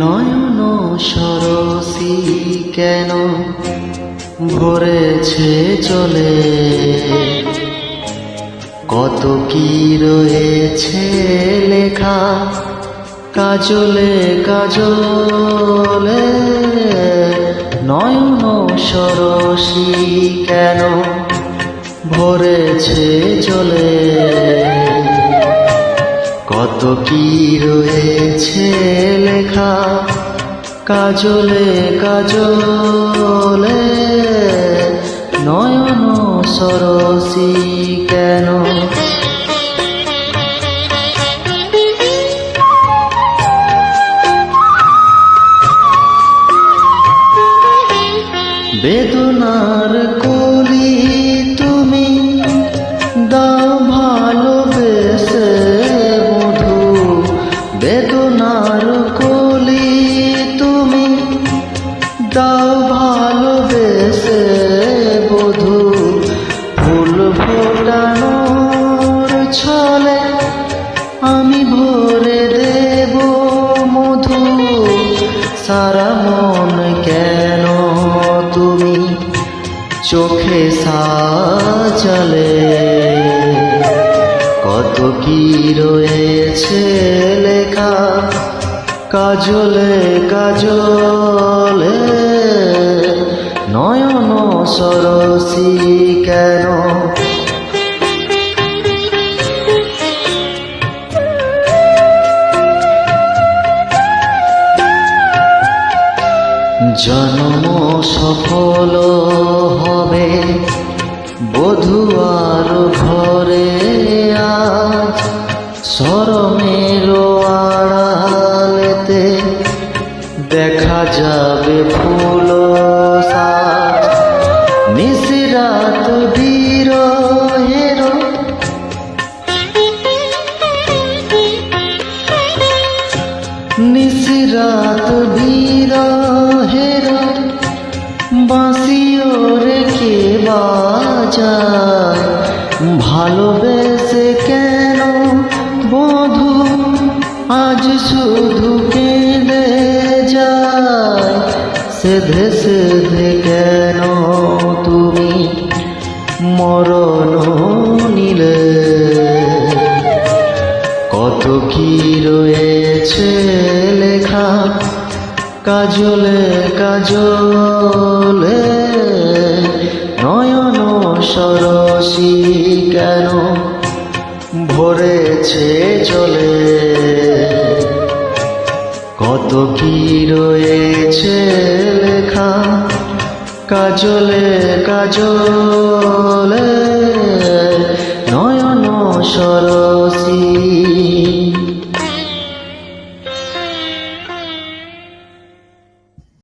নয়ন সরসী কেন ভরেছে চলে, কত কি রয়েছে লেখা কাজলে কাজলে। নয়ন সরসী কেন ভরেছে চলে, কত কি রয়েছে লেখা কাজলে কাজলে। নয়ন সরসী কেন, বেদনার কলি তুমি দাও ভালোবেসে মধু, বেদনার কলি তুমি দাও ভালোবেসে বধু। ফুল ফোটানোর ছলে আমি ভরে দেব মধু, সারা মন কেন তুমি চোখে সাজালে। কত কি রয়েছে লেখা কাজলে কাজলে। নয়ন সরসী কেন, জন্ম সফল হবে বধুয়ার ঘরে আজ, শরমের আড়ালেতে দেখা যাবে ফুল সাজ। নিশিরাত বিরহের নিশিরাত বিরহের বাঁশিও রেখে বাজায়। ভালোবেসে কেন বধু আজ শুধু কেঁদে যায়, সেধে সেধে কেন তুমি মরণ নিলে। কত কি রয়েছে লেখা কাজলে কাজলে। নয়ন সরসী কেন ভরেছে চলে, কত কি রয়েছে লেখা কাজলে কাজলে। নয়ন সরসী